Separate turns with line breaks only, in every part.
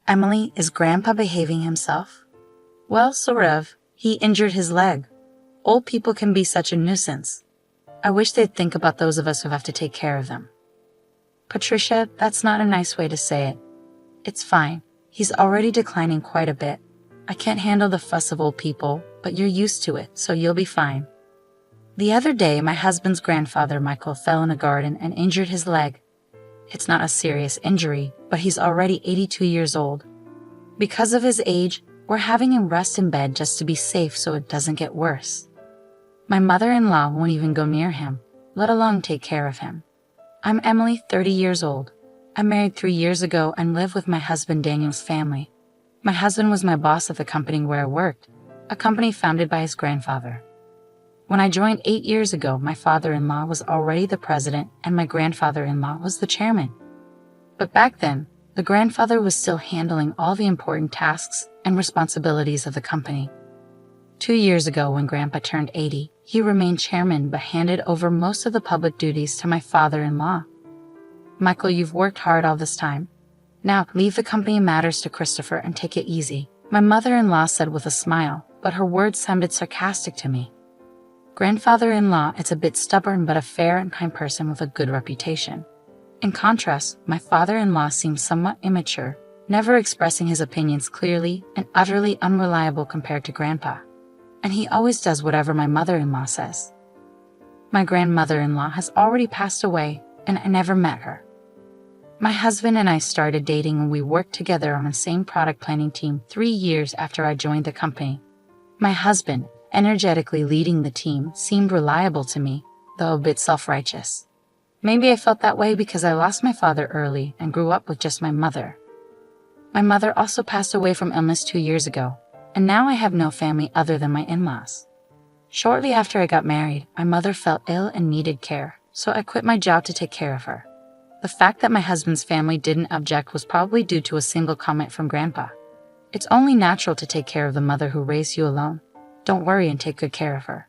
Emily, is Grandpa behaving himself? Well, sort of. He injured his leg. Old people can be such a nuisance. I wish they'd think about those of us who have to take care of them. Patricia, that's not a nice way to say it. It's fine. He's already declining quite a bit. I can't handle the fuss of old people, but you're used to it, so you'll be fine. The other day, my husband's grandfather, Michael, fell in a garden and injured his leg. It's not a serious injury, but he's already 82 years old. Because of his age, we're having him rest in bed just to be safe so it doesn't get worse. My mother-in-law won't even go near him, let alone take care of him. I'm Emily, 30 years old. I married 3 years ago and live with my husband Daniel's family. My husband was my boss at the company where I worked, a company founded by his grandfather. When I joined 8 years ago, my father-in-law was already the president and my grandfather-in-law was the chairman. But back then, the grandfather was still handling all the important tasks and responsibilities of the company. 2 years ago, when Grandpa turned 80, he remained chairman but handed over most of the public duties to my father-in-law. Michael, you've worked hard all this time. Now, leave the company matters to Christopher and take it easy, my mother-in-law said with a smile, but her words sounded sarcastic to me. Grandfather-in-law is a bit stubborn but a fair and kind person with a good reputation. In contrast, my father-in-law seems somewhat immature, never expressing his opinions clearly and utterly unreliable compared to Grandpa. And he always does whatever my mother-in-law says. My grandmother-in-law has already passed away, and I never met her. My husband and I started dating when we worked together on the same product planning team 3 years after I joined the company. My husband, energetically leading the team, seemed reliable to me, though a bit self-righteous. Maybe I felt that way because I lost my father early and grew up with just my mother. My mother also passed away from illness 2 years ago, and now I have no family other than my in-laws. Shortly after I got married, my mother fell ill and needed care, so I quit my job to take care of her. The fact that my husband's family didn't object was probably due to a single comment from Grandpa. It's only natural to take care of the mother who raised you alone. Don't worry and take good care of her.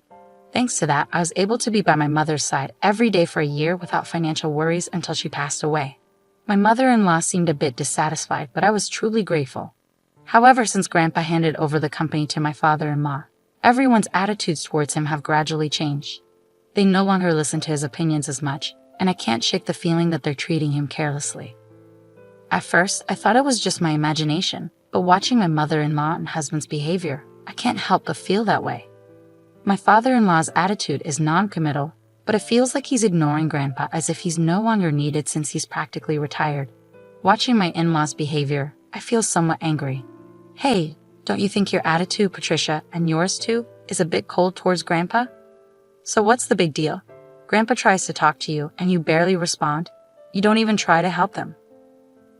Thanks to that, I was able to be by my mother's side every day for a year without financial worries until she passed away. My mother-in-law seemed a bit dissatisfied, but I was truly grateful. However, since Grandpa handed over the company to my father-in-law, everyone's attitudes towards him have gradually changed. They no longer listen to his opinions as much, and I can't shake the feeling that they're treating him carelessly. At first, I thought it was just my imagination, but watching my mother-in-law and husband's behavior, I can't help but feel that way. My father-in-law's attitude is non-committal, but it feels like he's ignoring Grandpa as if he's no longer needed since he's practically retired. Watching my in-laws' behavior, I feel somewhat angry. Hey, don't you think your attitude, Patricia, and yours too, is a bit cold towards Grandpa? So what's the big deal? Grandpa tries to talk to you and you barely respond. You don't even try to help them.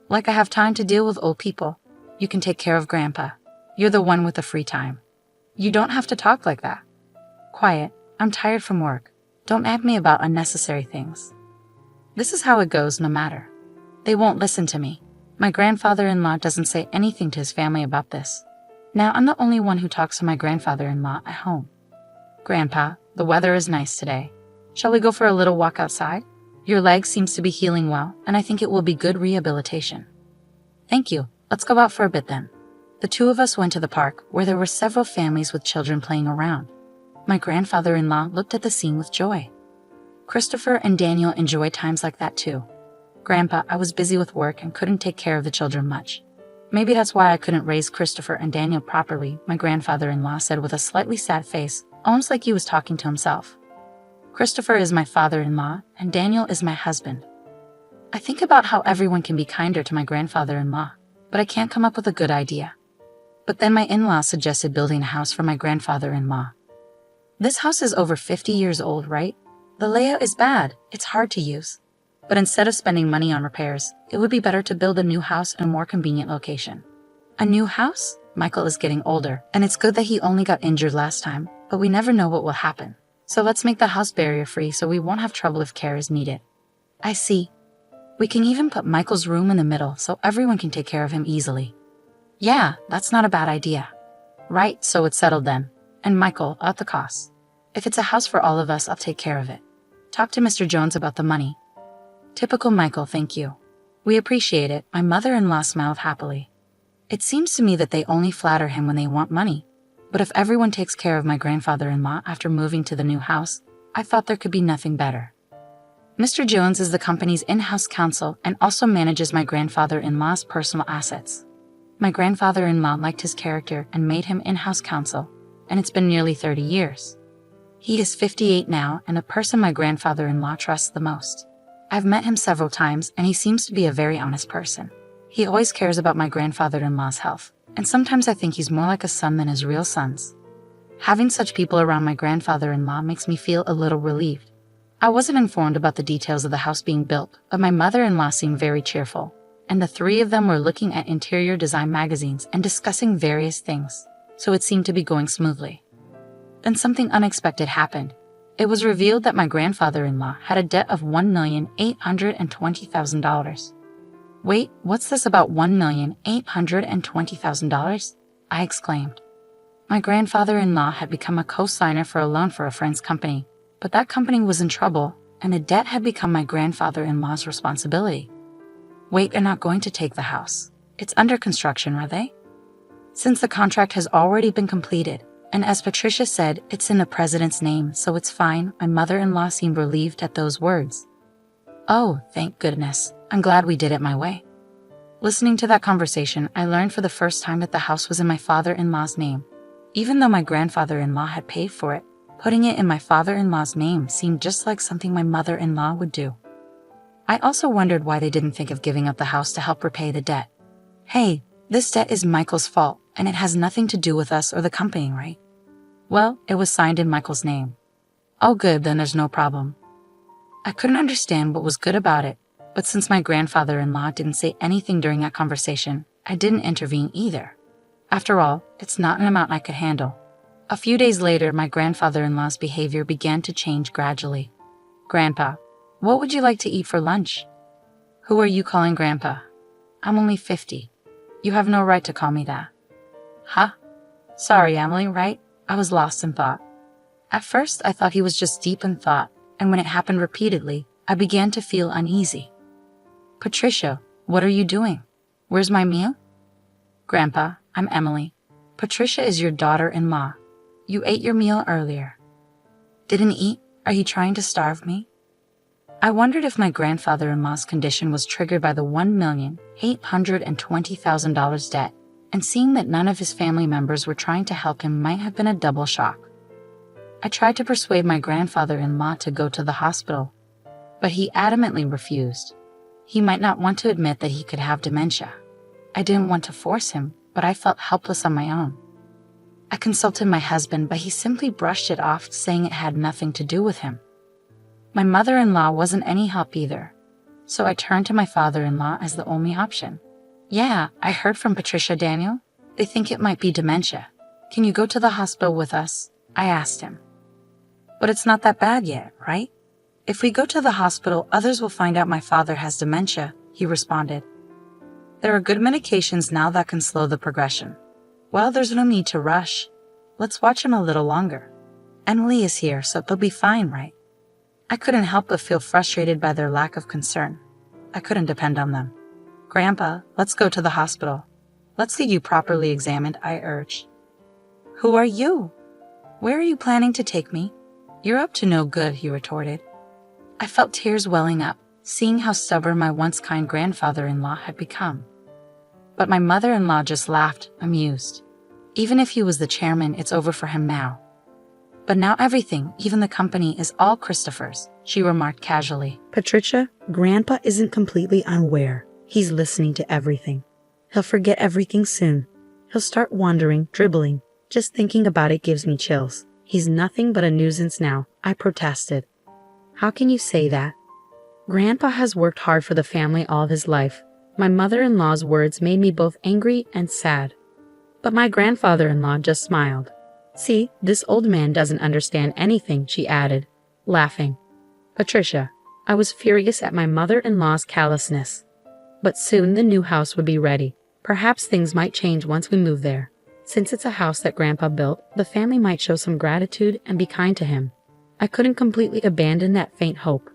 Like I have time to deal with old people. You can take care of Grandpa. You're the one with the free time. You don't have to talk like that. Quiet, I'm tired from work. Don't nag me about unnecessary things. This is how it goes no matter. They won't listen to me. My grandfather-in-law doesn't say anything to his family about this. Now I'm the only one who talks to my grandfather-in-law at home. Grandpa, the weather is nice today. Shall we go for a little walk outside? Your leg seems to be healing well, and I think it will be good rehabilitation. Thank you. Let's go out for a bit then. The two of us went to the park, where there were several families with children playing around. My grandfather-in-law looked at the scene with joy. Christopher and Daniel enjoy times like that too. Grandpa, I was busy with work and couldn't take care of the children much. Maybe that's why I couldn't raise Christopher and Daniel properly, my grandfather-in-law said with a slightly sad face, almost like he was talking to himself. Christopher is my father-in-law, and Daniel is my husband. I think about how everyone can be kinder to my grandfather-in-law, but I can't come up with a good idea. But then my in-laws suggested building a house for my grandfather-in-law. This house is over 50 years old, right? The layout is bad, it's hard to use. But instead of spending money on repairs, it would be better to build a new house in a more convenient location. A new house? Michael is getting older, and it's good that he only got injured last time, but we never know what will happen. So let's make the house barrier-free so we won't have trouble if care is needed. I see. We can even put Michael's room in the middle so everyone can take care of him easily. Yeah, that's not a bad idea. Right, so it's settled then. And Michael, at the cost. If it's a house for all of us, I'll take care of it. Talk to Mr. Jones about the money. Typical Michael, thank you. We appreciate it, my mother-in-law smiled happily. It seems to me that they only flatter him when they want money. But if everyone takes care of my grandfather-in-law after moving to the new house, I thought there could be nothing better. Mr. Jones is the company's in-house counsel and also manages my grandfather-in-law's personal assets. My grandfather-in-law liked his character and made him in-house counsel, and it's been nearly 30 years. He is 58 now and the person my grandfather-in-law trusts the most. I've met him several times and he seems to be a very honest person. He always cares about my grandfather-in-law's health, and sometimes I think he's more like a son than his real sons. Having such people around my grandfather-in-law makes me feel a little relieved. I wasn't informed about the details of the house being built, but my mother-in-law seemed very cheerful, and the three of them were looking at interior design magazines and discussing various things, so it seemed to be going smoothly. Then something unexpected happened. It was revealed that my grandfather-in-law had a debt of $1,820,000. Wait, what's this about $1,820,000? I exclaimed. My grandfather-in-law had become a co-signer for a loan for a friend's company, but that company was in trouble, and the debt had become my grandfather-in-law's responsibility. Wait, they're not going to take the house. It's under construction, are they? Since the contract has already been completed, and as Patricia said, it's in the president's name, so it's fine, my mother-in-law seemed relieved at those words. Oh, thank goodness. I'm glad we did it my way. Listening to that conversation, I learned for the first time that the house was in my father-in-law's name. Even though my grandfather-in-law had paid for it, putting it in my father-in-law's name seemed just like something my mother-in-law would do. I also wondered why they didn't think of giving up the house to help repay the debt. Hey, this debt is Michael's fault, and it has nothing to do with us or the company, right? Well, it was signed in Michael's name. Oh good, then there's no problem. I couldn't understand what was good about it, but since my grandfather-in-law didn't say anything during that conversation, I didn't intervene either. After all, it's not an amount I could handle. A few days later, my grandfather-in-law's behavior began to change gradually. Grandpa, what would you like to eat for lunch? Who are you calling Grandpa? I'm only 50. You have no right to call me that. Huh? Sorry, Emily, right? I was lost in thought. At first, I thought he was just deep in thought, and when it happened repeatedly, I began to feel uneasy. Patricia, what are you doing? Where's my meal? Grandpa, I'm Emily. Patricia is your daughter-in-law. You ate your meal earlier. Didn't eat? Are you trying to starve me? I wondered if my grandfather-in-law's condition was triggered by the $1,820,000 debt, and seeing that none of his family members were trying to help him might have been a double shock. I tried to persuade my grandfather-in-law to go to the hospital, but he adamantly refused. He might not want to admit that he could have dementia. I didn't want to force him, but I felt helpless on my own. I consulted my husband, but he simply brushed it off, saying it had nothing to do with him. My mother-in-law wasn't any help either, so I turned to my father-in-law as the only option. Yeah, I heard from Patricia, Daniel. They think it might be dementia. Can you go to the hospital with us? I asked him. But it's not that bad yet, right? If we go to the hospital, others will find out my father has dementia, he responded. There are good medications now that can slow the progression. Well, there's no need to rush. Let's watch him a little longer. Emily is here, so they'll be fine, right? I couldn't help but feel frustrated by their lack of concern. I couldn't depend on them. Grandpa, let's go to the hospital. Let's get you properly examined, I urged. Who are you? Where are you planning to take me? You're up to no good, he retorted. I felt tears welling up, seeing how stubborn my once kind grandfather-in-law had become. But my mother-in-law just laughed, amused. Even if he was the chairman, it's over for him now. But now everything, even the company, is all Christopher's, she remarked casually.
Patricia, Grandpa isn't completely unaware. He's listening to everything. He'll forget everything soon. He'll start wandering, dribbling. Just thinking about it gives me chills. He's nothing but a nuisance now, I protested. How can you say that? Grandpa has worked hard for the family all of his life. My mother-in-law's words made me both angry and sad. But my grandfather-in-law just smiled. See, this old man doesn't understand anything, she added, laughing. Patricia, I was furious at my mother-in-law's callousness. But soon the new house would be ready. Perhaps things might change once we move there. Since it's a house that Grandpa built, the family might show some gratitude and be kind to him. I couldn't completely abandon that faint hope.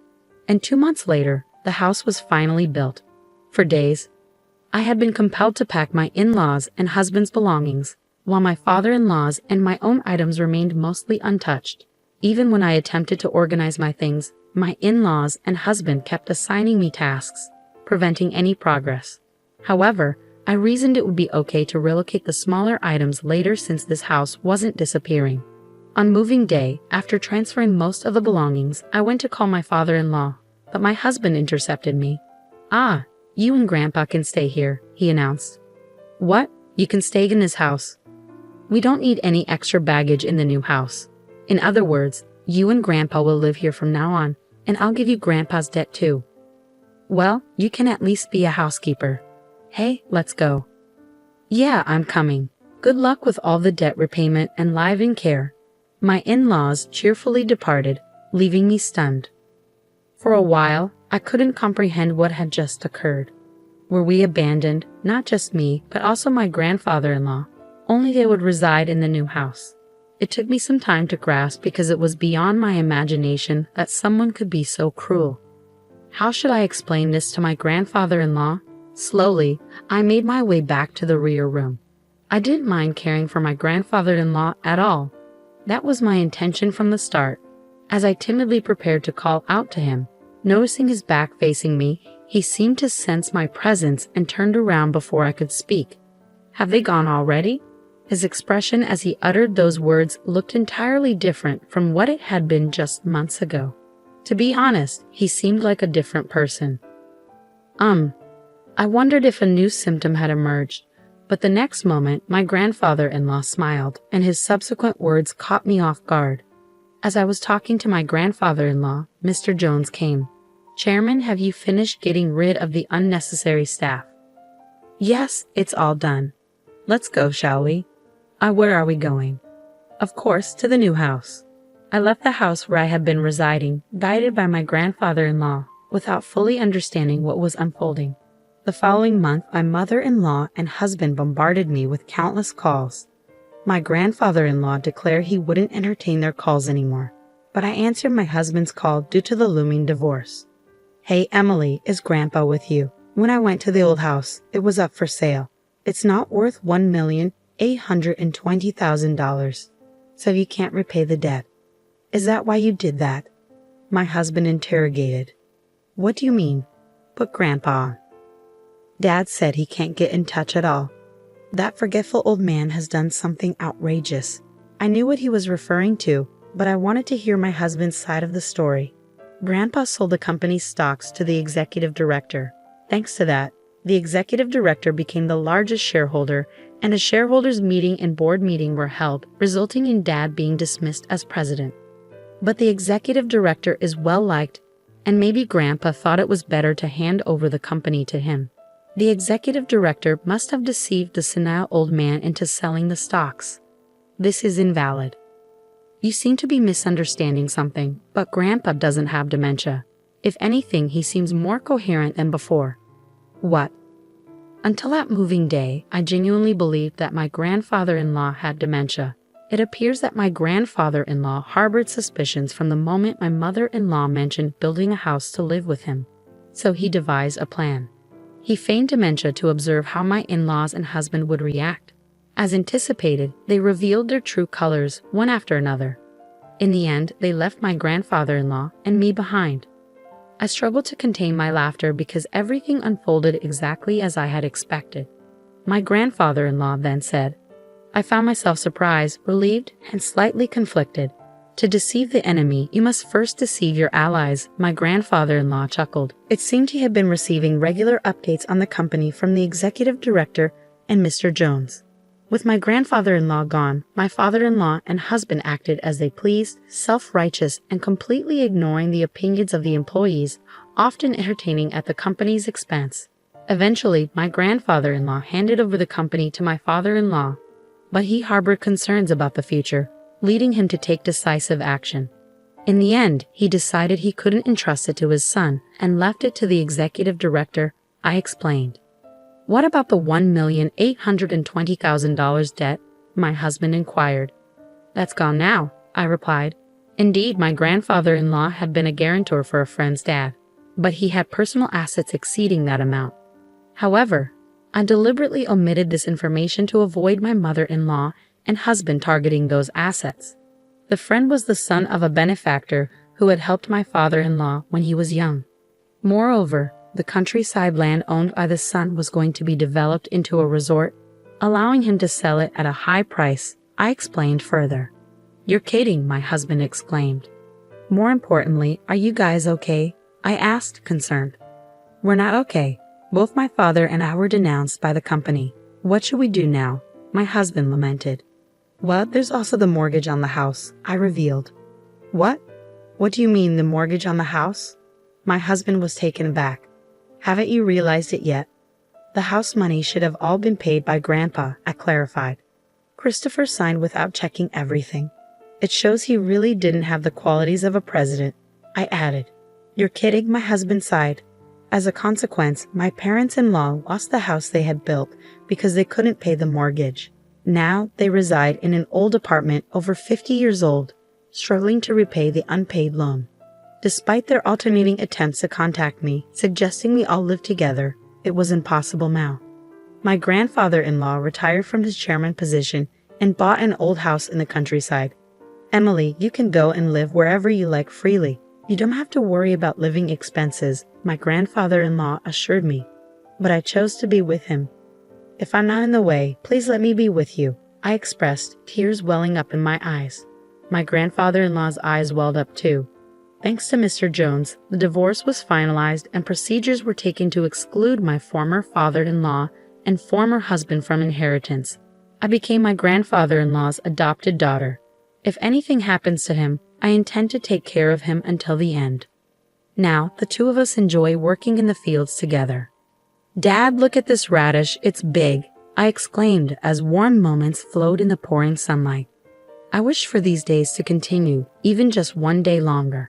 And 2 months later, the house was finally built. For days, I had been compelled to pack my in-laws' and husband's belongings, while my father-in-law's and my own items remained mostly untouched. Even when I attempted to organize my things, my in-laws and husband kept assigning me tasks, preventing any progress. However, I reasoned it would be okay to relocate the smaller items later since this house wasn't disappearing. On moving day, after transferring most of the belongings, I went to call my father-in-law, but my husband intercepted me. "Ah, you and Grandpa can stay here," he announced. "What? You can stay in this house? We don't need any extra baggage in the new house. In other words, you and Grandpa will live here from now on, and I'll give you Grandpa's debt too." "Well, you can at least be a housekeeper. Hey, let's go." "Yeah, I'm coming. Good luck with all the debt repayment and live-in care." My in-laws cheerfully departed, leaving me stunned. For a while, I couldn't comprehend what had just occurred. Were we abandoned, not just me, but also my grandfather-in-law, only they would reside in the new house? It took me some time to grasp because it was beyond my imagination that someone could be so cruel. How should I explain this to my grandfather-in-law? Slowly, I made my way back to the rear room. I didn't mind caring for my grandfather-in-law at all. That was my intention from the start. As I timidly prepared to call out to him, noticing his back facing me, he seemed to sense my presence and turned around before I could speak. "Have they gone already?" His expression as he uttered those words looked entirely different from what it had been just months ago. To be honest, he seemed like a different person. I wondered if a new symptom had emerged, but the next moment my grandfather-in-law smiled, and his subsequent words caught me off guard. As I was talking to my grandfather-in-law, Mr. Jones came. "Chairman, have you finished getting rid of the unnecessary staff?" "Yes, it's all done. Let's go, shall we?" Where are we going?" "Of course, to the new house." I left the house where I had been residing, guided by my grandfather-in-law, without fully understanding what was unfolding. The following month, my mother-in-law and husband bombarded me with countless calls. My grandfather-in-law declared he wouldn't entertain their calls anymore, but I answered my husband's call due to the looming divorce. "Hey, Emily, is Grandpa with you? When I went to the old house, it was up for sale. It's not worth $1,820,000, so you can't repay the debt." "Is that why you did that?" my husband interrogated. "What do you mean?" "Put Grandpa on. Dad said he can't get in touch at all. That forgetful old man has done something outrageous." I knew what he was referring to, but I wanted to hear my husband's side of the story. Grandpa sold the company's stocks to the executive director. Thanks to that, the executive director became the largest shareholder, and a shareholders' meeting and board meeting were held, resulting in Dad being dismissed as president. But the executive director is well liked, and maybe Grandpa thought it was better to hand over the company to him. The executive director must have deceived the senile old man into selling the stocks. This is invalid. You seem to be misunderstanding something, but Grandpa doesn't have dementia. If anything, he seems more coherent than before. What? Until that moving day, I genuinely believed that my grandfather-in-law had dementia. It appears that my grandfather-in-law harbored suspicions from the moment my mother-in-law mentioned building a house to live with him. So he devised a plan. He feigned dementia to observe how my in-laws and husband would react. As anticipated, they revealed their true colors, one after another. In the end, they left my grandfather-in-law and me behind. I struggled to contain my laughter because everything unfolded exactly as I had expected. My grandfather-in-law then said, I found myself surprised, relieved, and slightly conflicted. To deceive the enemy, you must first deceive your allies, my grandfather-in-law chuckled. It seemed he had been receiving regular updates on the company from the executive director and Mr. Jones. With my grandfather-in-law gone, my father-in-law and husband acted as they pleased, self-righteous and completely ignoring the opinions of the employees, often entertaining at the company's expense. Eventually, my grandfather-in-law handed over the company to my father-in-law, but he harbored concerns about the future, leading him to take decisive action. In the end, he decided he couldn't entrust it to his son and left it to the executive director. I explained. What about the $1,820,000 debt? My husband inquired. That's gone now, I replied. Indeed, my grandfather-in-law had been a guarantor for a friend's dad, but he had personal assets exceeding that amount. However, I deliberately omitted this information to avoid my mother-in-law and husband targeting those assets. The friend was the son of a benefactor who had helped my father-in-law when he was young. Moreover, the countryside land owned by the son was going to be developed into a resort, allowing him to sell it at a high price. I explained further. "You're kidding," my husband exclaimed. "More importantly, are you guys okay?" I asked, concerned. "We're not okay. Both my father and I were denounced by the company. What should we do now?" my husband lamented. "Well, there's also the mortgage on the house," I revealed. "What? What do you mean, the mortgage on the house?" My husband was taken aback. "Haven't you realized it yet? The house money should have all been paid by Grandpa," I clarified. Christopher signed without checking everything. "It shows he really didn't have the qualities of a president," I added. "You're kidding," my husband sighed. As a consequence, my parents-in-law lost the house they had built because they couldn't pay the mortgage. Now they reside in an old apartment over 50 years old, struggling to repay the unpaid loan. Despite their alternating attempts to contact me, suggesting we all live together, it was impossible now. My grandfather-in-law retired from his chairman position and bought an old house in the countryside. "Emily, you can go and live wherever you like freely. You don't have to worry about living expenses," my grandfather-in-law assured me. But I chose to be with him. "If I'm not in the way, please let me be with you," I expressed, tears welling up in my eyes. My grandfather-in-law's eyes welled up too. Thanks to Mr. Jones, the divorce was finalized and procedures were taken to exclude my former father-in-law and former husband from inheritance. I became my grandfather-in-law's adopted daughter. If anything happens to him, I intend to take care of him until the end. Now, the two of us enjoy working in the fields together. "Dad, look at this radish, it's big," I exclaimed as warm moments flowed in the pouring sunlight. I wish for these days to continue, even just one day longer.